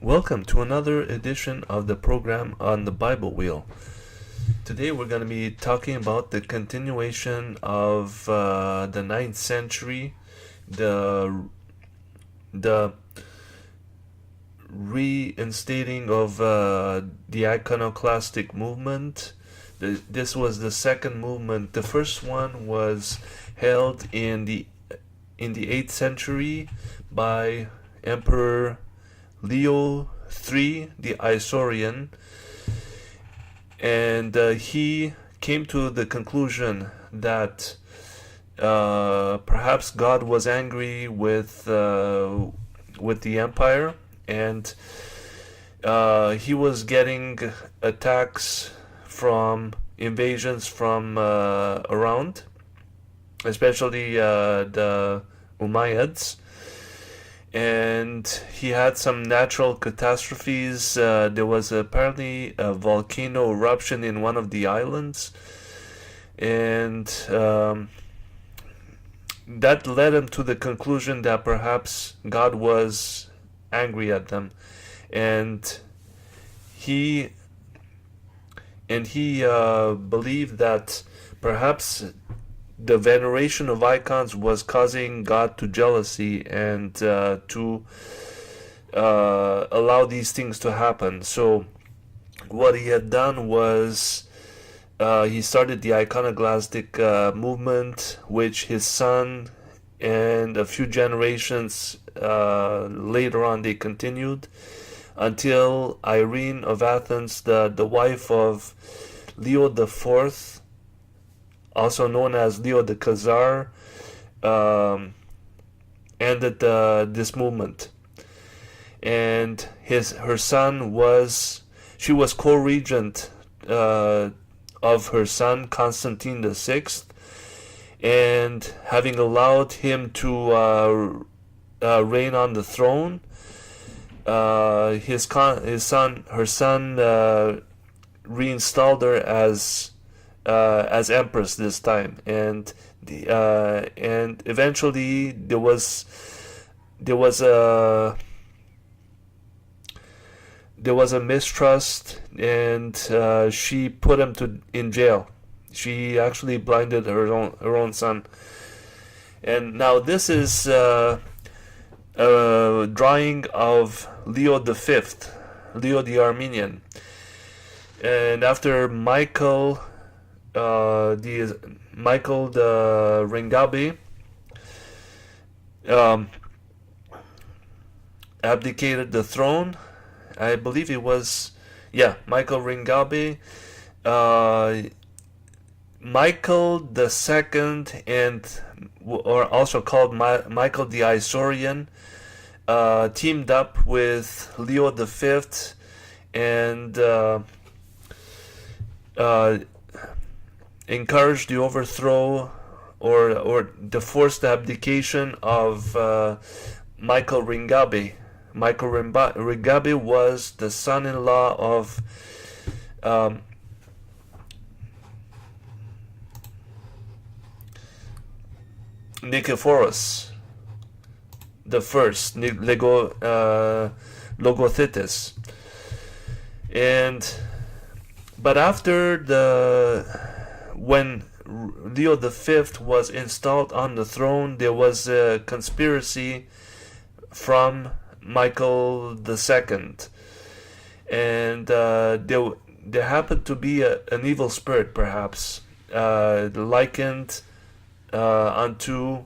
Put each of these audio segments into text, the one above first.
Welcome to another edition of the program on the Biblewheel. Today we're going to be talking about the continuation of the 9th century, the reinstating of the iconoclastic movement. This was the second movement. The first one was held in the 8th century by Emperor Leo III, the Isaurian, and he came to the conclusion that perhaps God was angry with the empire, and he was getting attacks from invasions from around, especially the Umayyads. And he had some natural catastrophes. There was apparently a volcano eruption in one of the islands, and that led him to the conclusion that perhaps God was angry at them, and he believed that perhaps the veneration of icons was causing God to jealousy and to allow these things to happen. So what he had done was he started the iconoclastic movement, which his son and a few generations later on they continued until Irene of Athens, the wife of Leo the Fourth, also known as Leo the Khazar, ended this movement. And her son she was co-regent of her son Constantine the Sixth, and having allowed him to reign on the throne, her son reinstalled her as empress this time, and eventually there was a mistrust, and she put him in jail. She actually blinded her own son. And now this is a drawing of Leo the Fifth, Leo the Armenian, and after Michael the Ringabe abdicated the throne. I believe it was Michael Ringabe. Michael the Second, or also called Michael the Isaurian, teamed up with Leo the Fifth and encouraged the overthrow or the forced abdication of Michael Ringabe. Michael Ringabe was the son-in-law of Nicephorus the First, Logothetis, but after when Leo V was installed on the throne, there was a conspiracy from Michael II, and there happened to be an evil spirit, perhaps likened unto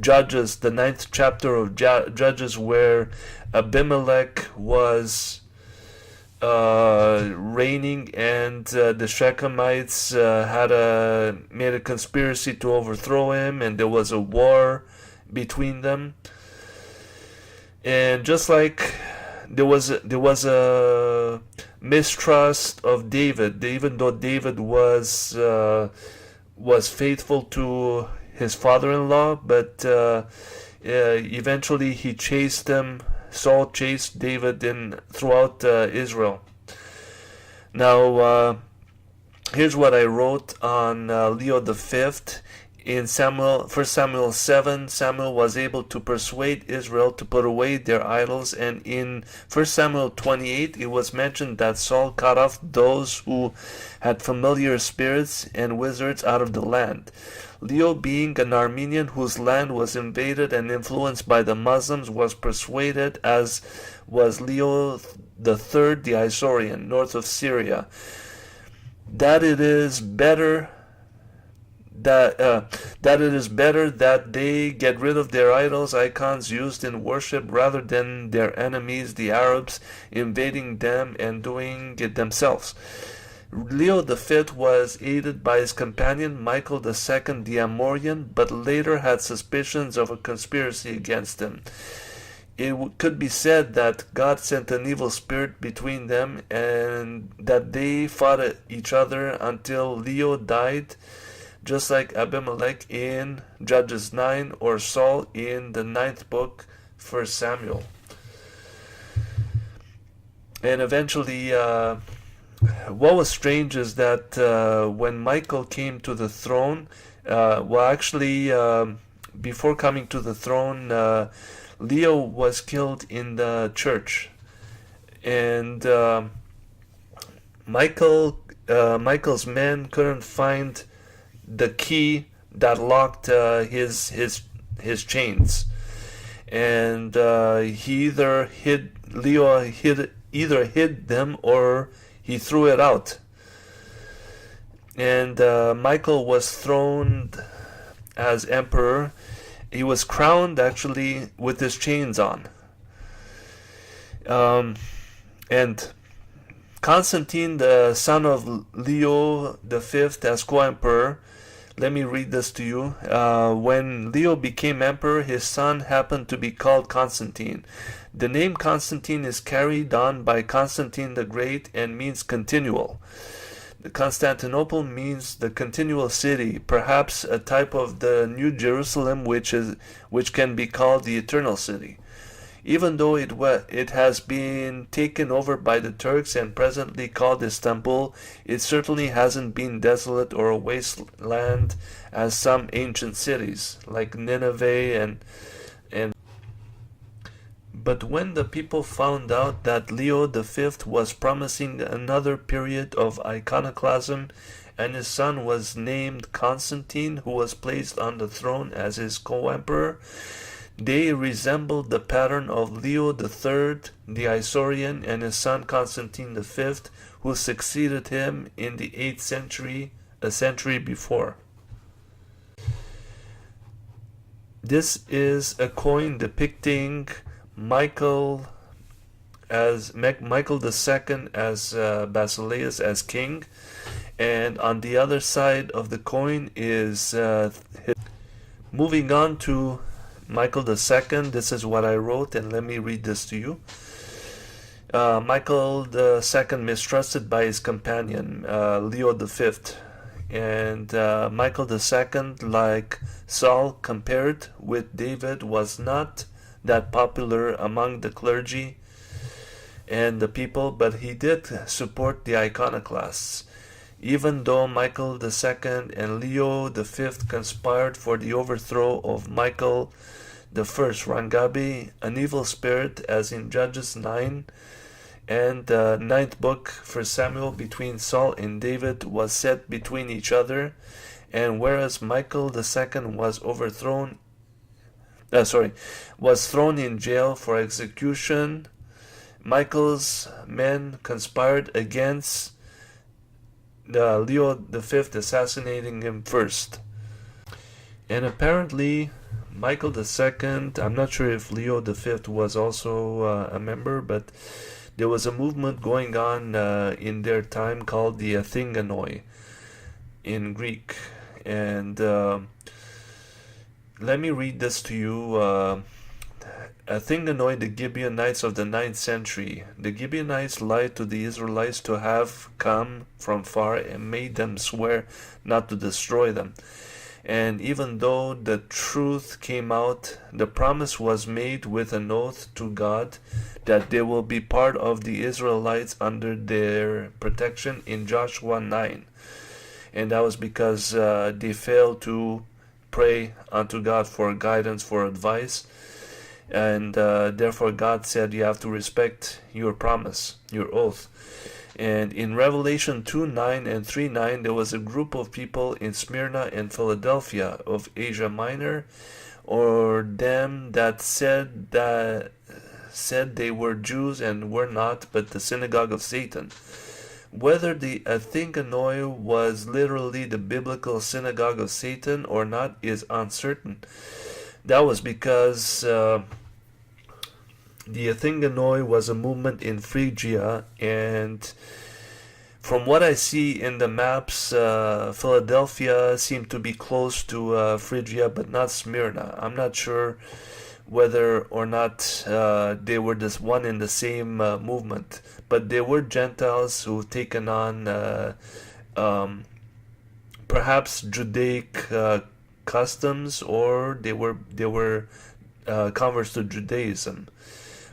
Judges, the 9th chapter of Judges, where Abimelech was reigning, and the Shechemites made a conspiracy to overthrow him, and there was a war between them. And just like there was a mistrust of David, even though David was faithful to his father-in-law, but eventually Saul chased David throughout Israel. Now, here's what I wrote on Leo V In 1 Samuel 7, Samuel was able to persuade Israel to put away their idols, and in 1 Samuel 28 it was mentioned that Saul cut off those who had familiar spirits and wizards out of the land. Leo, being an Armenian whose land was invaded and influenced by the Muslims, was persuaded, as was Leo III the Isaurian, north of Syria, that it is better that they get rid of their idols, icons used in worship, rather than their enemies, the Arabs, invading them and doing it themselves. Leo V was aided by his companion Michael II the Amorian, but later had suspicions of a conspiracy against him. It could be said that God sent an evil spirit between them and that they fought each other until Leo died, just like Abimelech in Judges 9 or Saul in the 9th book, 1 Samuel. And eventually, what was strange is that when Michael came to the throne, before coming to the throne, Leo was killed in the church, and Michael's men couldn't find the key that locked his chains, and Leo either hid them or he threw it out. And Michael was throned as emperor. He was crowned actually with his chains on. And Constantine, the son of Leo V, as co-emperor, let me read this to you. When Leo became emperor, his son happened to be called Constantine. The name Constantine is carried on by Constantine the Great and means continual. Constantinople means the continual city, perhaps a type of the New Jerusalem, which can be called the eternal city. Even though it has been taken over by the Turks and presently called Istanbul, it certainly hasn't been desolate or a wasteland as some ancient cities like Nineveh and But when the people found out that Leo V was promising another period of iconoclasm, and his son was named Constantine, who was placed on the throne as his co-emperor, they resembled the pattern of Leo III the Isaurian and his son Constantine V, who succeeded him in the 8th century, a century before. This is a coin depicting Michael II as Basileus as king, and on the other side of the coin is moving on to Michael II. This is what I wrote, and let me read this to you. Michael II mistrusted by his companion Leo V, and Michael II, like Saul compared with David, was not that popular among the clergy and the people, but he did support the iconoclasts. Even though Michael II and Leo V conspired for the overthrow of Michael I, Rangabi, an evil spirit, as in Judges 9 and 9th book, 1 Samuel, between Saul and David, was set between each other, and whereas Michael II was thrown in jail for execution, Michael's men conspired against Leo V, assassinating him first. And apparently Michael II, I'm not sure if Leo V was also a member, but there was a movement going on in their time called the Athinganoi in Greek. And let me read this to you. Athinganoi, the Gibeonites of the 9th century. The Gibeonites lied to the Israelites to have come from far and made them swear not to destroy them. And even though the truth came out, the promise was made with an oath to God that they will be part of the Israelites under their protection in Joshua 9. And that was because they failed to pray unto God for guidance, for advice. And therefore God said you have to respect your promise, your oath. And in Revelation 2:9 and 3:9, there was a group of people in Smyrna and Philadelphia of Asia Minor, or them that said they were Jews and were not, but the synagogue of Satan. Whether the Athinganoi was literally the biblical synagogue of Satan or not is uncertain. That was because the Athinganoi was a movement in Phrygia, and from what I see in the maps, Philadelphia seemed to be close to Phrygia, but not Smyrna. I'm not sure whether or not they were this one in the same movement, but they were Gentiles who've taken on perhaps Judaic customs, or they were converts to Judaism.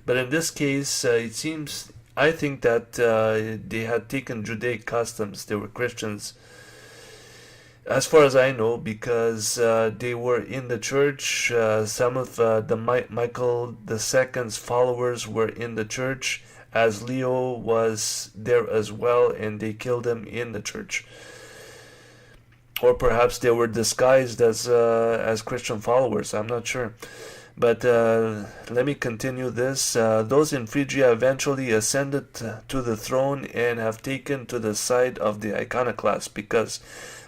But in this case, I think that they had taken Judaic customs. They were Christians, as far as I know, because they were in the church. Some of the Michael II's followers were in the church, as Leo was there as well, and they killed him in the church. Or perhaps they were disguised as Christian followers. I'm not sure. But let me continue this. Those in Phrygia eventually ascended to the throne and have taken to the side of the Iconoclasts, because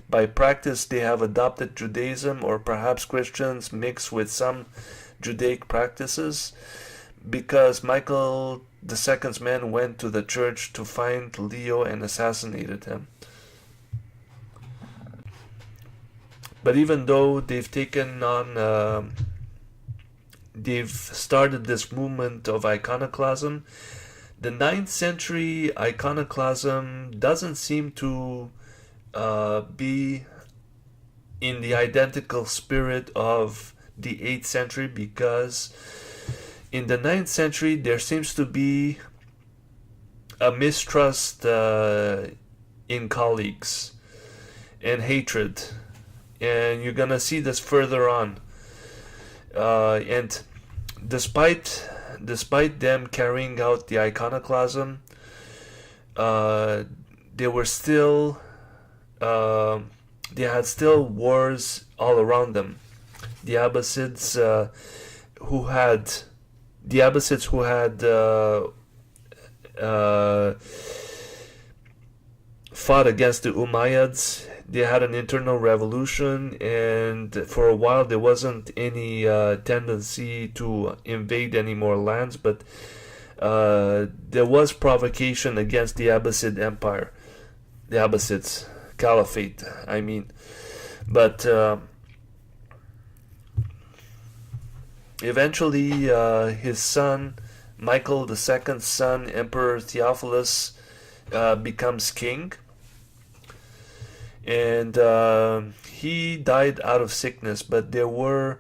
by practice they have adopted Judaism, or perhaps Christians mixed with some Judaic practices, because Michael II's men went to the church to find Leo and assassinated him. But even though they've started this movement of iconoclasm, the 9th century iconoclasm doesn't seem to be in the identical spirit of the 8th century, because in the 9th century there seems to be a mistrust in colleagues and hatred, and you're gonna see this further on. And despite them carrying out the iconoclasm, they had still wars all around them. The Abbasids who had fought against the Umayyads. They had an internal revolution, and for a while there wasn't any tendency to invade any more lands, but there was provocation against the Abbasid Empire, the Abbasids Caliphate, I mean. But eventually his son, Michael II's son, Emperor Theophilus, becomes king. And he died out of sickness, but there were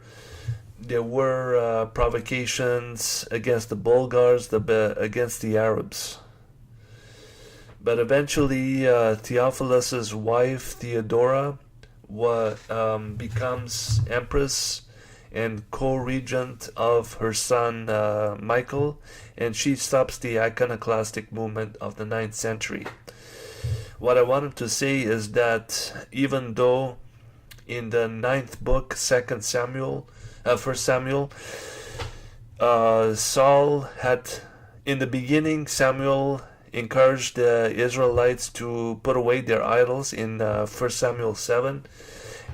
provocations against the Bulgars, against the Arabs. But eventually Theophilus's wife Theodora becomes empress and co-regent of her son Michael, and she stops the iconoclastic movement of the 9th century. What I wanted to say is that even though in the 9th book, 1 Samuel, Saul had, in the beginning, Samuel encouraged the Israelites to put away their idols in 1 Samuel 7,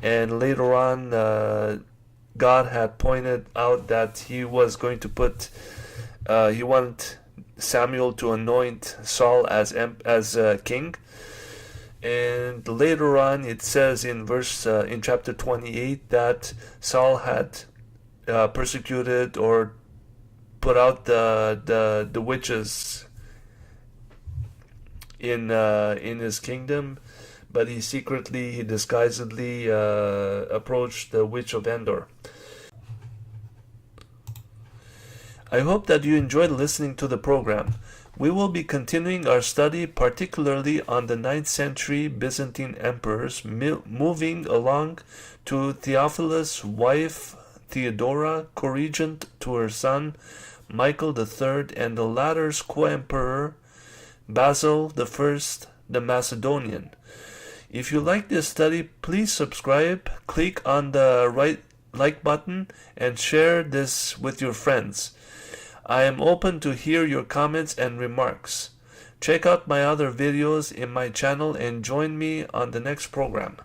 and later on God had pointed out that he was going to he wanted Samuel to anoint Saul as king. And later on it says in chapter 28 that Saul had persecuted or put out the witches in his kingdom, but he disguisedly approached the witch of Endor. I hope that you enjoyed listening to the program. We will be continuing our study particularly on the 9th century Byzantine emperors, moving along to Theophilus' wife Theodora, co-regent to her son Michael III, and the latter's co-emperor Basil I the Macedonian. If you like this study, please subscribe, click on the right like button, and share this with your friends. I am open to hear your comments and remarks. Check out my other videos in my channel and join me on the next program.